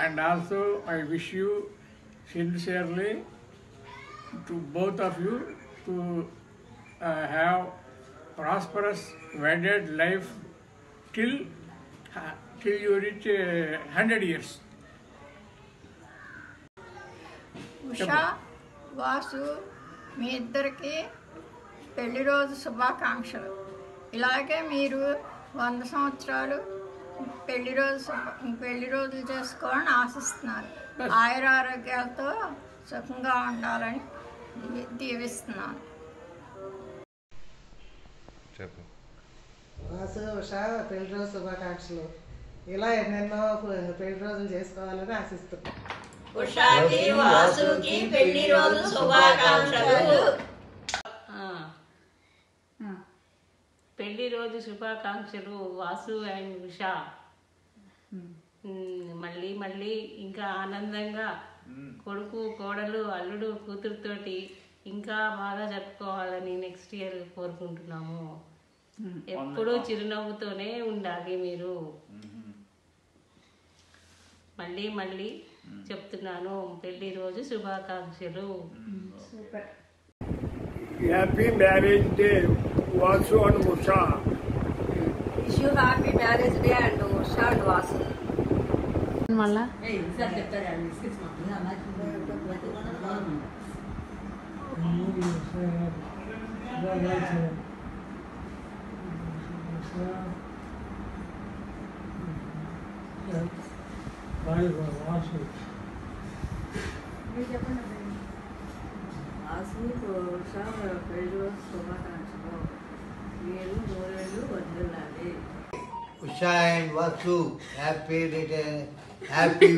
and also I wish you sincerely to both of you to have prosperous wedded life till you reach 100 years. Usha Vasu మీ ఇద్దరికి పెళ్లి రోజు శుభాకాంక్షలు. ఇలాగే మీరు 100 సంవత్సరాలు పెళ్లి రోజులు చేసుకోవాలని ఆశిస్తున్నాను. ఆయురారోగ్యాలతో సుఖంగా ఉండాలని దీవిస్తున్నాను. వాసు ఉషా పెళ్లి రోజు శుభాకాంక్షలు. ఇలా ఎన్నెన్నో పెళ్లి రోజులు చేసుకోవాలని ఆశిస్తున్నాను. ఉషాకి వాసుకి పెళ్లి రోజు శుభాకాంక్షలు. పెళ్లి రోజు శుభాకాంక్షలు వాసు అండ్ ఉషా. మళ్ళీ మళ్ళీ ఇంకా ఆనందంగా కొడుకు కోడలు అల్లుడు కూతురుతోటి ఇంకా బాగా జరుపుకోవాలని నెక్స్ట్ ఇయర్ కోరుకుంటున్నాము. ఎప్పుడూ చిరునవ్వుతోనే ఉండాలి మీరు. మళ్ళీ మళ్ళీ చెప్తున్నాను, పెళ్లి రోజు శుభాకాంక్షలు. Happy marriage day Vasu and Usha. Wish you happy marriage day and Usha and Vasu. మళ్ళా వాసు ఉషా పెళ్లి రోజు శుభాకాంక్షలు. మీరు 3 ఏళ్ళు వదిలాలి. Usha and Vasu, happy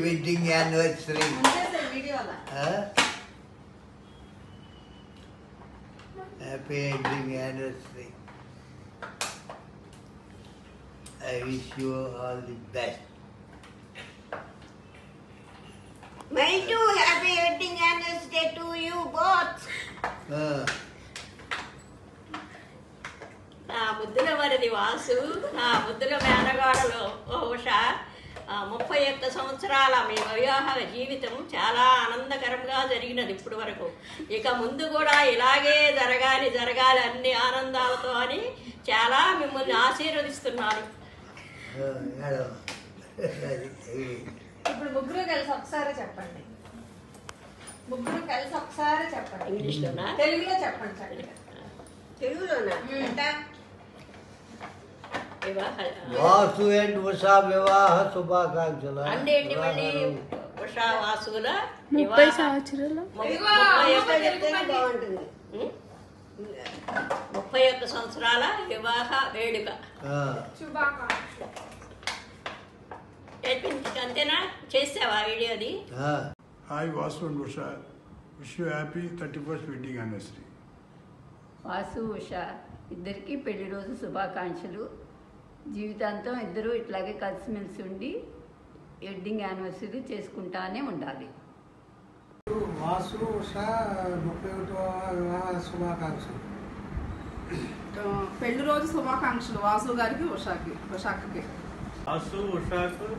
wedding anniversary. Happy wedding anniversary. I wish you all the best. My to happy wedding anniversary to you both. నా ముద్దుల వరది వాసు, నా ముద్దుల మేనగాడలు ఉషా, 31 సంవత్సరాల మీ వివాహ జీవితం చాలా ఆనందకరంగా జరిగినది ఇప్పటి వరకు. ఇక ముందు కూడా ఇలాగే జరగాలి అన్ని ఆనందాలతో అని చాలా మిమ్మల్ని ఆశీర్వదిస్తున్నాను. ఇప్పుడు ముగ్గురు కలిసి ఒకసారి చెప్పండి. ఇంగ్లీష్లోనా తెలుగులో చెప్పండి. తెలుగులోనా? వాసు అండ్ ఉషా వివాహ శుభాకాంక్షలు. అండేంటి మళ్ళీ ఉషా వాసుల 30 సంవత్సరాలు 31 సంవత్సరాల వివాహ వేడుక. అంతేనా? చేసావా వీడియోది? Hi Vasu and Usha, wish you happy 31st wedding anniversary. Vasu Usha ఇద్దరికి పెళ్లి రోజు శుభాకాంక్షలు. జీవితాంతం ఇద్దరు ఇట్లాగే కలిసిమెలిసి ఉండి వెడ్డింగ్ యానివర్సరీ చేసుకుంటానే ఉండాలి. వాసు ఉషా 31వ వివాహ శుభాకాంక్షలు. పెళ్లి రోజు శుభాకాంక్షలు వాసు గారికి ఉషాకి. వాసు ఉషాకు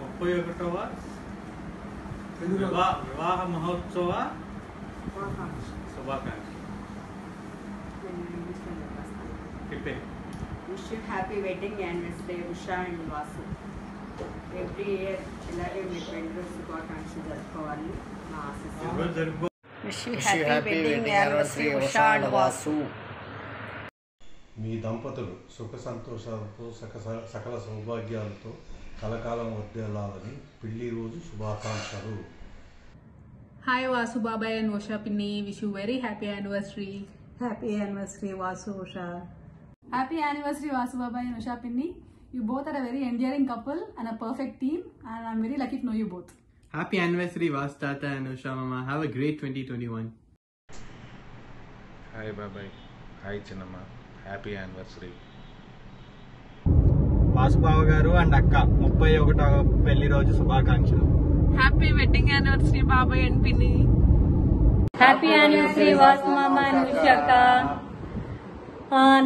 31వ వివాహ మహోత్సవ శుభాకాంక్షలు. Wish you happy wedding anniversary Usha and Vasu. Every year ఇలాగే మీ పెళ్లి రోజు శుభాకాంక్షలు జరుపుకోవాలి నా ఆశీస్సులు. Wish you happy wedding anniversary Usha and Vasu. మీ దంపతులు సుఖ సంతోషాలతో సకల సౌభాగ్యాలతో కలకాలం వర్ధిల్లాలని పెళ్లి రోజు శుభాకాంక్షలు. Hi Vasu Baba and Usha Pinni, wish you very happy anniversary. Happy anniversary Vasu Usha. Happy anniversary Vasu Baba and Usha Pinni. You both are a very endearing couple and a perfect team, and I'm very lucky to know you both. Happy anniversary Vasu Tata and Usha Mama. Have a great 2021. Hi Bye. Hi Chinnamma. Happy anniversary. వాసుబావ గారు and అక్క 31వ పెళ్లి రోజు శుభాకాంక్షలు. Happy wedding anniversary Baba and Pinni. Happy anniversary Vasu మామ and ఉషాక.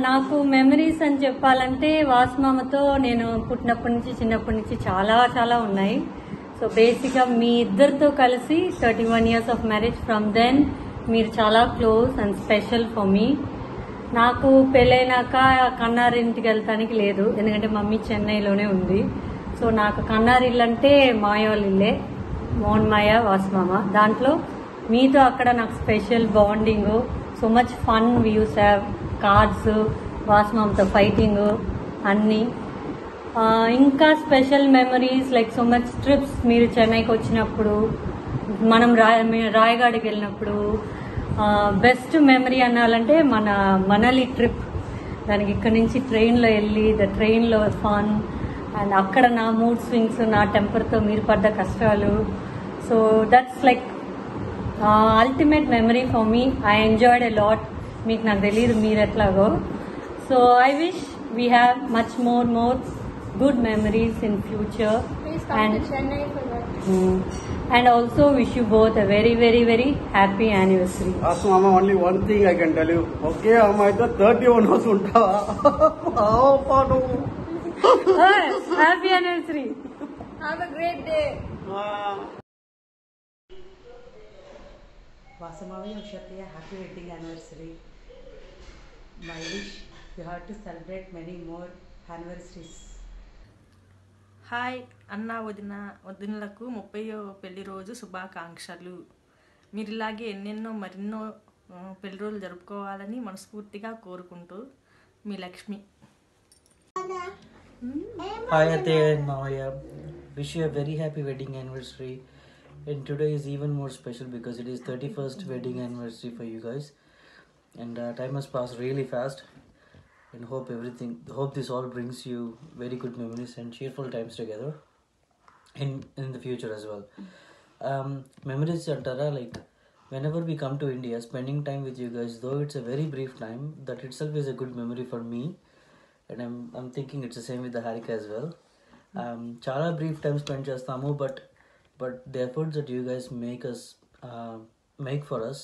నాకు memories అని చెప్పాలంటే వాసు మామతో నేను పుట్టినప్పటి నుంచి చిన్నప్పటి నుంచి చాలా చాలా ఉన్నాయి. సో బేసిక్గా మీ ఇద్దరితో కలిసి 31 years of marriage. From then మీరు చాలా క్లోజ్ అండ్ స్పెషల్ ఫర్ మీ. నాకు పెళ్ళైనాక కన్నారింటికి వెళ్తానికి లేదు, ఎందుకంటే మమ్మీ చెన్నైలోనే ఉంది. సో నాకు కన్నారిల్లు అంటే మాయ వాళ్ళ ఇల్లే, మోహన్ మాయ వాసుమామ. దాంట్లో మీతో అక్కడ నాకు special bonding, so much fun. We use have cards, వాసుమామతో ఫైటింగ్ అన్నీ. ఇంకా special memories like so much trips. మీరు చెన్నైకి వచ్చినప్పుడు, మనం రాయగఢకి వెళ్ళినప్పుడు, బెస్ట్ మెమరీ అనాలంటే మన మనాలి ట్రిప్. దానికి ఇక్కడ నుంచి ట్రైన్లో వెళ్ళి, ట్రైన్లో ఫన్ అండ్ అక్కడ నా మూడ్ స్వింగ్స్, నా టెంపర్తో మీరు పడ్డ కష్టాలు. So that's like ultimate memory for me. I enjoyed a lot. మీకు నాకు తెలియదు మీరు ఎట్లాగో. So I wish we have much more good memories in future. Please come to Chennai for that. And also wish you both a very very very happy anniversary. Mama, only one thing I can tell you. Okay, Amma, ito 31 hours untawa. Happy anniversary. Have a great day. Vasamavi and Ushappriya, happy wedding anniversary. My wish, you have to celebrate many more anniversaries. Hi అన్న వదినలకు 30వ పెళ్లి రోజు శుభాకాంక్షలు. మీరు ఇలాగే మరెన్నో పెళ్లి రోజులు జరుపుకోవాలని మనస్ఫూర్తిగా కోరుకుంటూ మీ లక్ష్మి. హాయ్ అత్తయ్య and Mavaya, wish you a very happy wedding anniversary, and today is even more special because it is 31st wedding anniversary for you guys, and time has passed really fast. And hope this all brings you very good memories and cheerful times together in the future as well. Memories antara, like whenever we come to India, spending time with you guys, though it's a very brief time, that itself is a good memory for me, and I'm thinking it's the same with the Harika as well. Chala brief time spent chestamu, but the efforts that you guys make for us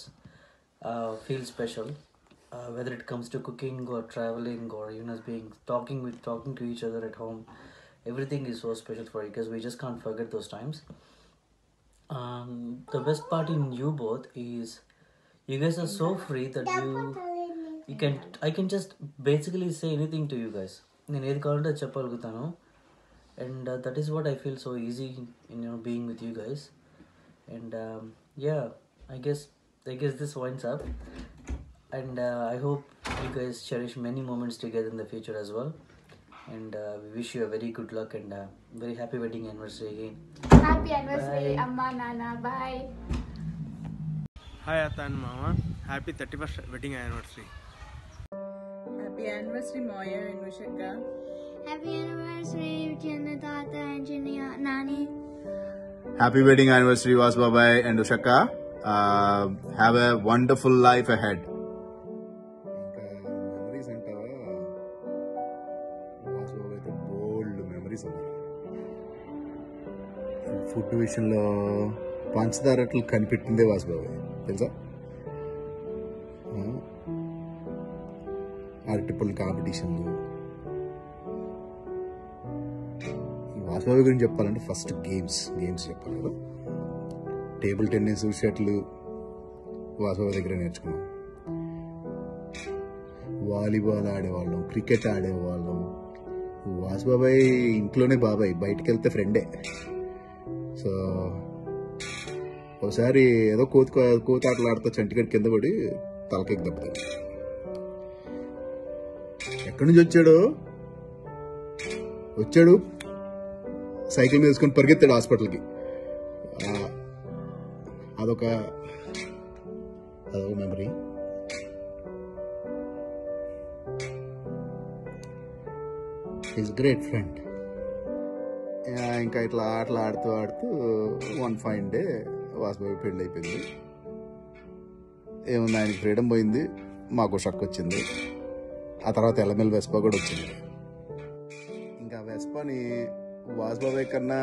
feel special. Whether it comes to cooking or traveling or even as being talking to each other at home, everything is so special for you because we just can't forget those times. The best part in you both is you guys are so free that I can just basically say anything to you guys. నేను ఏది కావాలంటే అది చెప్పగలుగుతాను, and that is what I feel so easy in being with you guys. And yeah, I guess this winds up. And I hope you guys cherish many moments together in the future as well. And we wish you a very good luck and very happy wedding anniversary again. Happy anniversary, bye. Amma, Nana, bye. Hi Atta and Mama, happy 31st wedding anniversary. Happy anniversary Maya and Ushaka. Happy anniversary Chinna Tata and Chinna Nani. Happy wedding anniversary Vasbabai and Ushaka. Have a wonderful life ahead. Food విషయంలో పంచదారట్లు కనిపెట్టిందే వాసుబాబు తెలుసా. అరటిపళ్ళు కాంపిటీషన్లు. ఈ వాసుబాబు గురించి చెప్పాలంటే first games చెప్పాలి కదా. Table tennis, shuttle Vasubabu దగ్గర నేర్చుకున్నాం. వాలీబాల్ ఆడేవాళ్ళం, క్రికెట్ ఆడేవాళ్ళం. వాసుబాబాయ్ ఇంట్లోనే బాబాయ్, బయటికి వెళ్తే ఫ్రెండే. సో ఒకసారి ఏదో కోతాటలు ఆడుతూ చంటిగడి కింద పడి తలకెక్కి దెబ్బతాడు. ఎక్కడి నుంచి వచ్చాడు సైకిల్ మీద వేసుకొని పరిగెత్తాడు హాస్పిటల్కి. అదొక మెమరీ. Is great friend. ఇంకా ఇట్లా ఆటలు ఆడుతూ వన్ ఫైన్ డే వాసుబాబు పెళ్ళి అయిపోయింది. ఏముంది, ఆయనకి ఫ్రీడమ్ పోయింది, మాకు షక్ వచ్చింది. ఆ తర్వాత ఎలమెల్ వెస్పా కూడా వచ్చింది. ఇంకా వెస్పాని వాసుబాబాయ్ కన్నా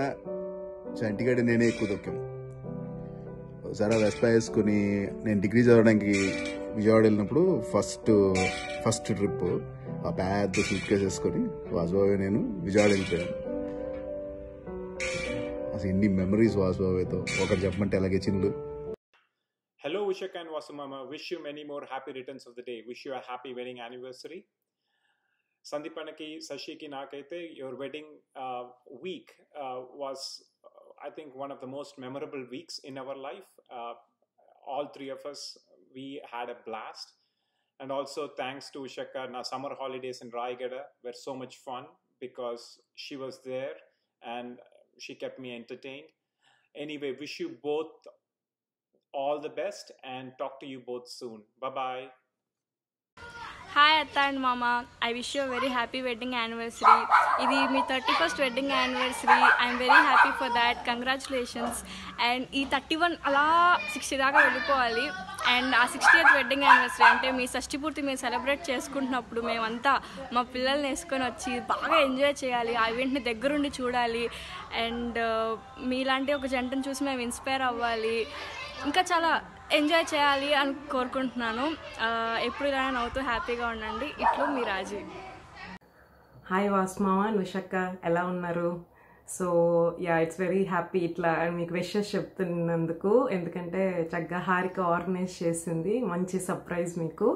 చంటిగడి నేనే ఎక్కువ దొక్కాను. ఒకసారి వెస్పా వేసుకుని నేను డిగ్రీ చదవడానికి విజయవాడ వెళ్ళినప్పుడు ఫస్ట్ ట్రిప్ ఆ పెద్ద సూట్ కేసు వేసుకొని వాసుబాబాయ్ నేను విజయవాడ వెళ్ళిపోయాను. అసలు ఎన్ని మెమరీస్ వాసుబాబాయ్తో ఒకటి చెప్పమంటే అలాగే చిన్నులు. Hello Ushaka and Vasu Mama, wish you many more happy returns of the day. Wish you a happy wedding anniversary. Sandeepanaki, Sashiki Nakaite, your wedding week was, I think, one of the most memorable weeks in our life. All three of us, we had a blast. And also thanks to Ushaka, na summer holidays in Raigada were so much fun because she was there and she kept me entertained. Anyway, wish you both all the best and talk to you both soon. Bye-bye. Hi Atta and Mama, I wish you a very happy wedding anniversary. Idi me 31st wedding anniversary. I'm very happy for that. Congratulations. And ఈ 31 అలా 60 దాకా వెళ్ళిపోవాలి. And ఆ 60th wedding anniversary అంటే మీ షష్ఠి పూర్తి మేము celebrate చేసుకుంటున్నప్పుడు మేమంతా మా పిల్లల్ని వేసుకొని వచ్చి బాగా ఎంజాయ్ చేయాలి, ఆ ఈవెంట్ని దగ్గరుండి చూడాలి. అండ్ మీలాంటి ఒక జంటను చూసి మేము ఇన్స్పైర్ అవ్వాలి, ఇంకా చాలా ఎంజాయ్ చేయాలి అని కోరుకుంటున్నాను. ఎప్పుడు ఇలా నవ్వుతూ హ్యాపీగా ఉండండి. ఇట్లు మీ రాజీ. హాయ్ వాస్మామ, నుషక్క, ఎలా ఉన్నారు? So yeah, it's very happy ఇట్లా మీకు విషెస్ చెప్తున్నందుకు. ఎందుకంటే చక్కగా హారిక ఆర్గనైజ్ చేసింది మంచి సర్ప్రైజ్ మీకు.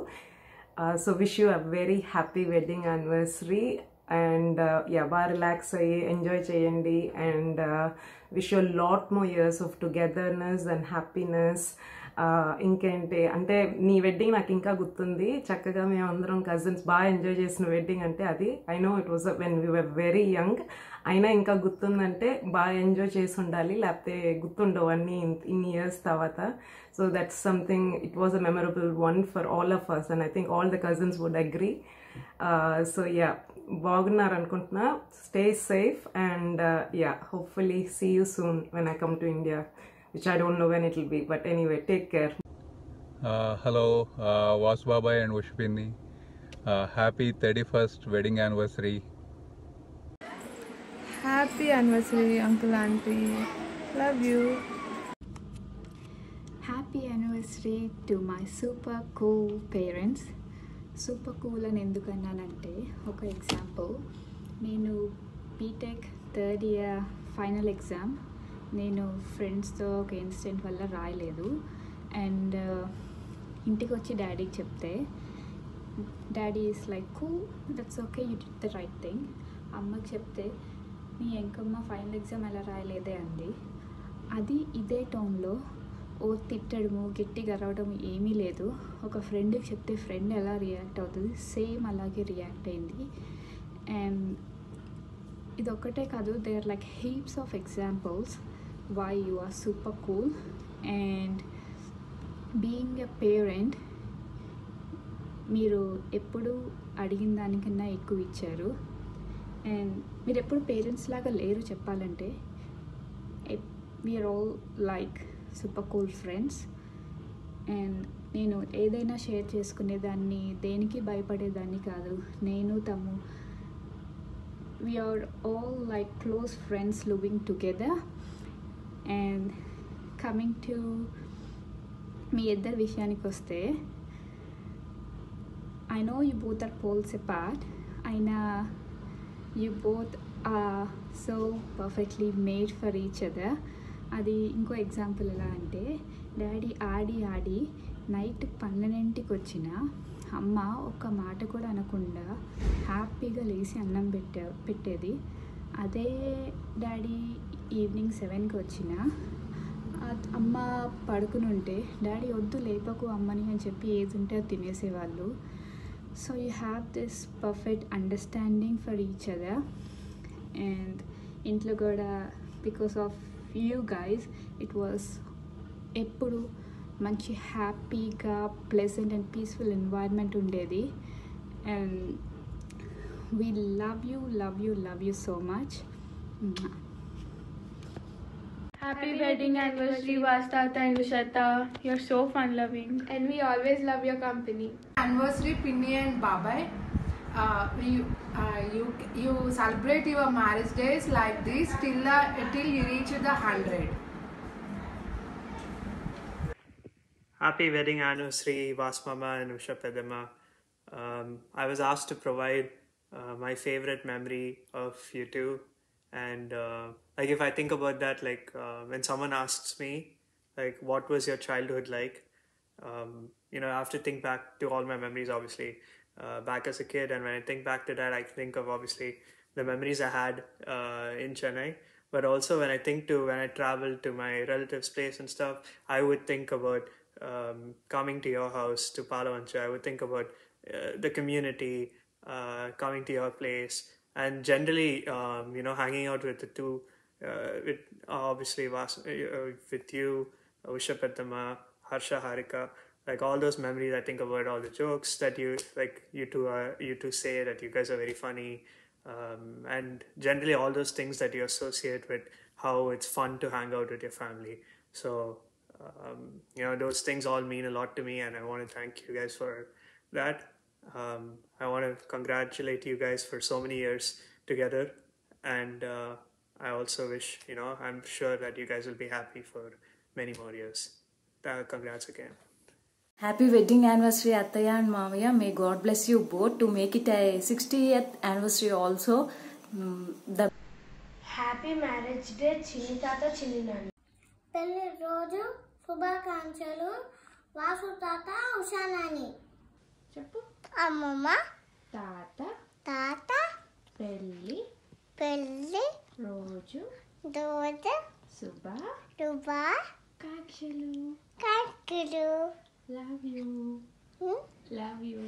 So wish you a very happy wedding anniversary. And yeah, బాగా రిలాక్స్ అయ్యి ఎంజాయ్ చేయండి. And wish you lot more years of togetherness and happiness. ఇంకేంటి అంటే నీ వెడ్డింగ్ నాకు ఇంకా గుర్తుంది. చక్కగా మేము అందరం కజిన్స్ బాగా ఎంజాయ్ చేసిన వెడ్డింగ్ అంటే అది. I know it was when we were very young, అయినా ఇంకా గుర్తుందంటే బాగా ఎంజాయ్ చేసి ఉండాలి, లేకపోతే గుర్తుండవు అన్నీ ఇన్ని ఇయర్స్ తర్వాత. So that's something, it was a memorable one for all of us and I think all the cousins would agree. So yeah, బాగున్నారు అనుకుంటున్నా. Stay safe and yeah, hopefully see you soon when I come to India, which I don't know when it will be, but anyway, take care. Hello, Vasu Babai and Ushpini. Happy 31st wedding anniversary. Happy anniversary, Uncle Auntie. Love you. Happy anniversary to my super cool parents. Super cool అని ఎందుకు అన్నానంటే, ఒక example, నేను BTech 3rd year final exam నేను ఫ్రెండ్స్తో ఒక incident వల్ల రాయలేదు. And ఇంటికి వచ్చి డాడీకి చెప్తే daddy is like cool, that's okay, you did the right thing. అమ్మకి చెప్తే నీ ఎంకమ్మ ఫైనల్ ఎగ్జామ్ ఎలా రాయలేదే అంది. అది ఇదే టౌన్లో ఓ తిట్టడము గట్టిగా అరవడం ఏమీ లేదు. ఒక ఫ్రెండ్కి చెప్తే ఫ్రెండ్ ఎలా రియాక్ట్ అవుతుంది, సేమ్ అలాగే రియాక్ట్ అయింది. అండ్ ఇది ఒక్కటే కాదు, they are like heaps of examples why you are super cool. And being a parent, మీరు ఎప్పుడు అడిగిన దానికన్నా ఎక్కువ ఇచ్చారు. అండ్ మీరు ఎప్పుడు పేరెంట్స్ లాగా లేరు చెప్పాలంటే. We're all like super cool friends. And నేను ఏదైనా షేర్ చేసుకునేదాన్ని, దేనికి భయపడేదాన్ని కాదు. నేను తము we are all like close friends living together. And coming to మీ ఇద్దరి విషయానికి వస్తే, I know you both are poles apart, అయినా you both are so perfectly made for each other. అది ఇంకో ఎగ్జాంపుల్ ఎలా అంటే, డాడీ ఆడి ఆడి నైట్ 12ంటికి వచ్చిన అమ్మ ఒక్క మాట కూడా అనకుండా హ్యాపీగా లేచి అన్నం పెట్టేది. అదే డాడీ ఈవినింగ్ 7కి వచ్చిన అమ్మ పడుకుని ఉంటే డాడీ వద్దు లేపకు అమ్మని అని చెప్పి ఏది ఉంటే అది తినేసేవాళ్ళు. So you have this perfect understanding for each other. And ఇంట్లో కూడా because of you guys it was ఎప్పుడు మంచి హ్యాపీగా ప్లెజెంట్ అండ్ పీస్ఫుల్ ఎన్వైర్న్మెంట్ ఉండేది. And we love you so much. Happy wedding anniversary, Vastata and Ushata. You're so fun loving. And we always love your company. Anniversary, Pinni and Babai. You celebrate your marriage days like this till you reach the 100. Happy wedding anniversary, Vasmama and Usha Pedama. I was asked to provide my favorite memory of you two, and like if I think about that, like when someone asks me, like, what was your childhood like? You know, I have to think back to all my memories, obviously, back as a kid. And when I think back to that, I think of obviously the memories I had in Chennai. But also when I traveled to my relatives' place and stuff, I would think about coming to your house, to Palavancha. I would think about the community, coming to your place, and generally, you know, hanging out with the two, with obviously with you, Usha Peddamma, Harsha, Harika, like all those memories. I think about all the jokes that you two say, that you guys are very funny, and generally all those things that you associate with how it's fun to hang out with your family. So you know, those things all mean a lot to me, and I want to thank you guys for that. I want to congratulate you guys for so many years together, and I also wish, you know, I'm sure that you guys will be happy for many more years. Congrats again. Happy wedding anniversary, Attaya and Mavaya. May God bless you both to make it a 60th anniversary also. Happy marriage day, Chinni Tata, Chinni Nani. పెళ్లి రోజు శుభాకాంక్షలు వాసు తాత ఉషా నాని. చెప్పు. అమ్మమ్మ తాత తాత పెళ్లి రోజు శుభాకాంక్షలు. Love you.